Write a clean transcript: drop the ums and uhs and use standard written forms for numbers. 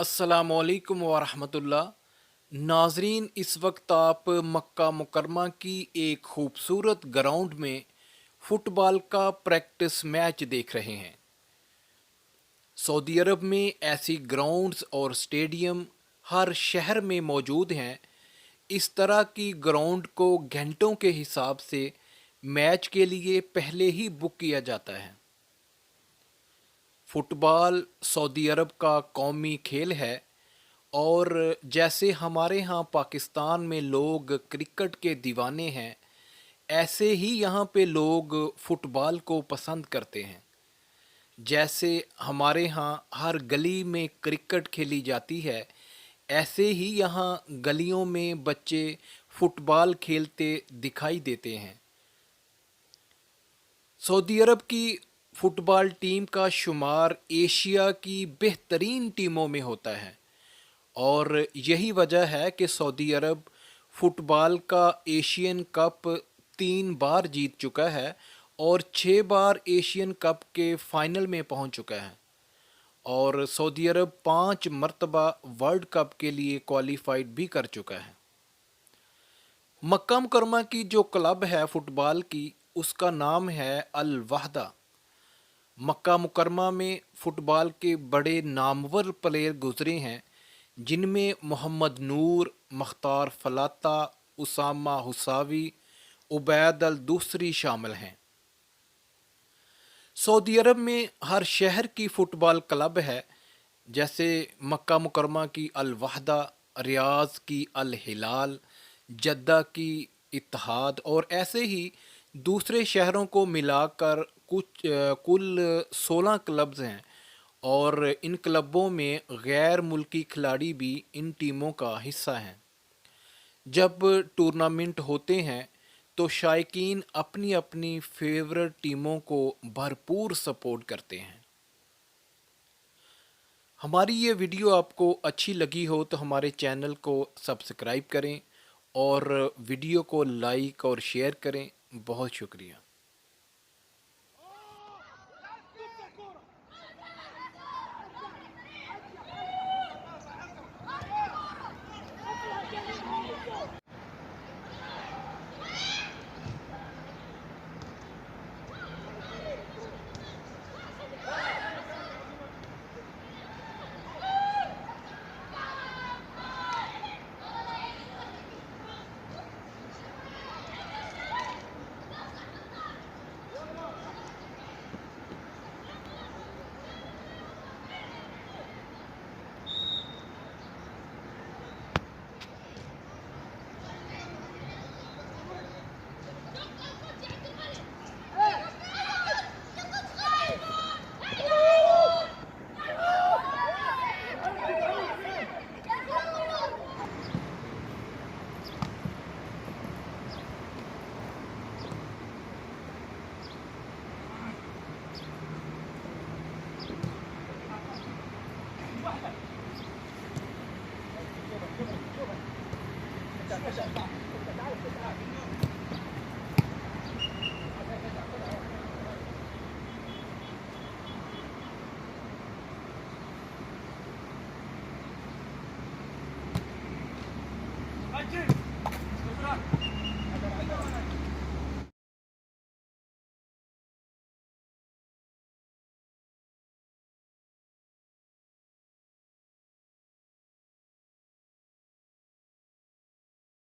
अस्सलामुअलैकुम वरहमतुल्लाह। नाजरीन, इस वक्त आप मक्का मुकरमा की एक खूबसूरत ग्राउंड में फ़ुटबॉल का प्रैक्टिस मैच देख रहे हैं। सऊदी अरब में ऐसी ग्राउंड्स और स्टेडियम हर शहर में मौजूद हैं। इस तरह की ग्राउंड को घंटों के हिसाब से मैच के लिए पहले ही बुक किया जाता है। फ़ुटबॉल सऊदी अरब का कौमी खेल है और जैसे हमारे यहाँ पाकिस्तान में लोग क्रिकेट के दीवाने हैं, ऐसे ही यहाँ पे लोग फ़ुटबॉल को पसंद करते हैं। जैसे हमारे यहाँ हर गली में क्रिकेट खेली जाती है, ऐसे ही यहाँ गलियों में बच्चे फ़ुटबॉल खेलते दिखाई देते हैं। सऊदी अरब की फ़ुटबॉल टीम का शुमार एशिया की बेहतरीन टीमों में होता है और यही वजह है कि सऊदी अरब फ़ुटबॉल का एशियन कप 3 बार जीत चुका है और 6 बार एशियन कप के फाइनल में पहुंच चुका है और सऊदी अरब 5 मरतबा वर्ल्ड कप के लिए क्वालिफाइड भी कर चुका है। मक्का मुकरमा की जो क्लब है फ़ुटबॉल की, उसका नाम है अल वहदा। मक्का मुकरमा में फ़ुटबॉल के बड़े नामवर प्लेयर गुजरे हैं, जिनमें मोहम्मद नूर, मुख्तार फलाता, उसामा हुसावी, उबैद अल दूसरी शामिल हैं। सऊदी अरब में हर शहर की फ़ुटबॉल क्लब है, जैसे मक्का मुकरमा की अल वहदा, रियाज की अल हिलाल, जद्दा की इत्तेहाद और ऐसे ही दूसरे शहरों को मिलाकर कुल 16 क्लब्स हैं और इन क्लबों में गैर मुल्की खिलाड़ी भी इन टीमों का हिस्सा हैं। जब टूर्नामेंट होते हैं तो शायकीन अपनी अपनी फेवरेट टीमों को भरपूर सपोर्ट करते हैं। हमारी ये वीडियो आपको अच्छी लगी हो तो हमारे चैनल को सब्सक्राइब करें और वीडियो को लाइक और शेयर करें। बहुत शुक्रिया। Один!